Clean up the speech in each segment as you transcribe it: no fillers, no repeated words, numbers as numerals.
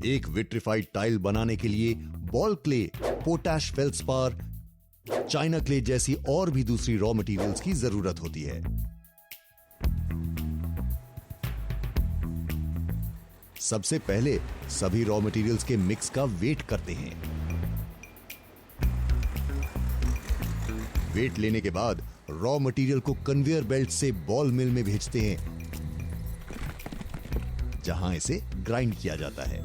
एक vitrified tile बनाने के लिए ball clay, potash feldspar, china clay जैसी और भी दूसरी रॉ मटेरियल्स की जरूरत होती है। सबसे पहले सभी रॉ मटेरियल्स के मिक्स का वेट करते हैं। वेट लेने के बाद रॉ मटेरियल को कन्वेयर बेल्ट से बॉल मिल में भेजते हैं, जहां इसे ग्राइंड किया जाता है।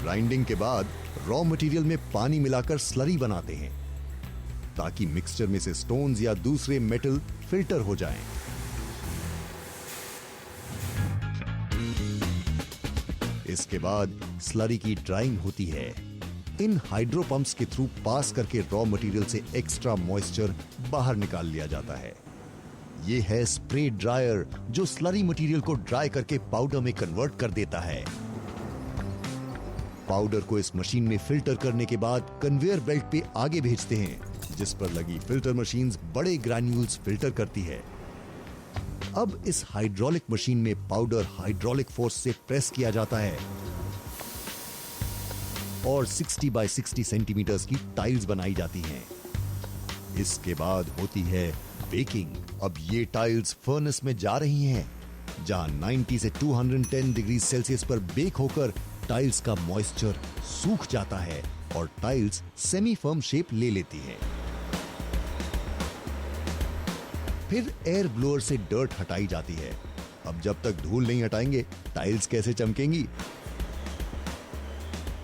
ग्राइंडिंग के बाद रॉ मटेरियल में पानी मिलाकर स्लरी बनाते हैं, ताकि मिक्सचर में से स्टोन्स या दूसरे मेटल फिल्टर हो जाएं। इसके बाद स्लरी की ड्राइंग होती है। इन हाइड्रो पंप्स के थ्रू पास करके रॉ मटेरियल से एक्स्ट्रा मॉइस्चर बाहर निकाल लिया जाता है। यह है स्प्रे ड्रायर, जो स्लरी मटेरियल को ड्राई करके पाउडर में कन्वर्ट कर देता है। पाउडर को इस मशीन में फिल्टर करने के बाद कन्वेयर बेल्ट पे आगे भेजते हैं, जिस पर लगी फिल्टर मशीन्स बड़े ग्रैन्यूल्स फिल्टर करती है। अब इस हाइड्रोलिक मशीन में पाउडर हाइड्रोलिक फोर्स से प्रेस किया जाता है और 60 बाय 60 सेंटीमीटर्स की टाइल्स बनाई जाती हैं। इसके बाद होती है बेकिंग। अब ये टाइल्स फर्नेस में जा रही हैं, जहां 90 से 210 डिग्री सेल्सियस पर बेक होकर टाइल्स का मॉइस्चर सूख जाता है और टाइल्स सेमी फर्म शेप ले लेती है। फिर एयर ब्लोअर से डर्ट हटाई जाती है। अब जब तक धूल नहीं हटाएंगे, टाइल्स कैसे चमकेंगी?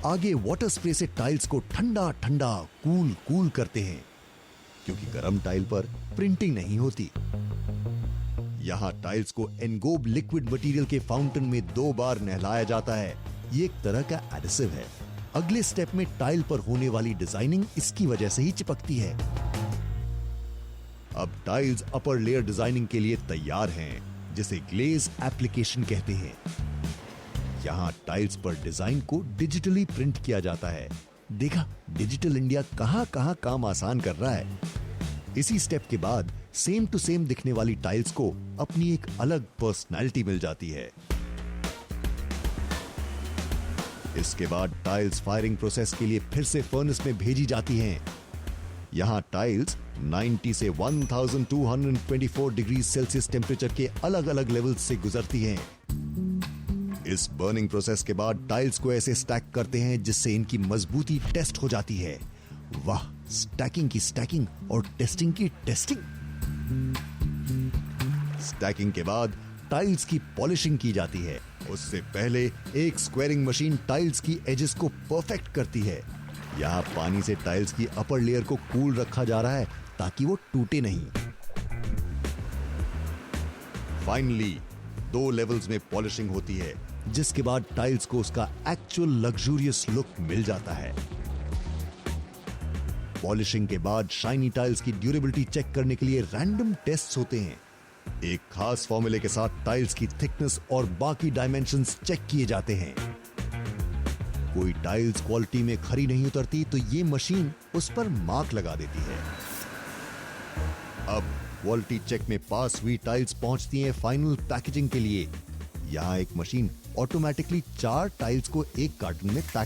आगे वाटर स्प्रे से टाइल्स को ठंडा ठंडा कूल करते हैं, क्योंकि गर्म टाइल पर प्रिंटिंग नहीं होती। यहां टाइल्स को एनगोब लिक्विड मटेरियल के फाउंटेन में 2 बार नहलाया जाता है। ये एक तरह का एडिसिव है। अगले स्टेप में टाइल पर होने वाली डिजाइनिंग इसकी वजह से ही चिपकती है। अब टाइल्स अपर लेयर डिजाइनिंग के लिए तैयार हैं, जिसे ग्लेज एप्लीकेशन कहते हैं। यहां टाइल्स पर डिजाइन को डिजिटली प्रिंट किया जाता है। देखा, डिजिटल इंडिया कहां काम आसान कर रहा है। इसी स्टेप के बाद सेम टू सेम दिखने वाली टाइल्स को अपनी एक अलग पर्सनैलिटी मिल जाती है। इसके बाद टाइल्स फायरिंग प्रोसेस के लिए फिर से फर्नेस में भेजी जाती हैं। यहां टाइल्स 90 से 1224 डिग्री सेल्सियस टेम्परेचर के अलग अलग लेवल्स से गुजरती हैं। इस बर्निंग प्रोसेस के बाद टाइल्स को ऐसे स्टैक करते हैं, जिससे इनकी मजबूती टेस्ट हो जाती है। वाह, स्टैकिंग की स्टैकिंग और टेस्टिंग की टेस्टिंग। स्टैकिंग के बाद टाइल्स की पॉलिशिंग की जाती है। उससे पहले एक स्क्वेरिंग मशीन टाइल्स की एजेस को परफेक्ट करती है। यहां पानी से टाइल्स की अपर लेयर को कूल रखा जा रहा है, ताकि वो टूटे नहीं। फाइनली 2 लेवल्स में पॉलिशिंग होती है, जिसके बाद टाइल्स को उसका एक्चुअल लग्जूरियस लुक मिल जाता है। पॉलिशिंग के बाद शाइनी टाइल्स की ड्यूरेबिलिटी चेक करने के लिए रैंडम टेस्ट्स होते हैं। एक खास फॉर्मूले के साथ टाइल्स की थिकनेस और बाकी डायमेंशंस चेक किए जाते हैं। कोई टाइल्स क्वालिटी में खरी नहीं उतरती तो ये मशीन उस पर मार्क लगा देती है। अब क्वालिटी चेक में पास हुई टाइल्स पहुंचती हैं फाइनल पैकेजिंग के लिए। यहां एक मशीन ऑटोमेटिकली 4 टाइल्स को एक कार्टन में पैक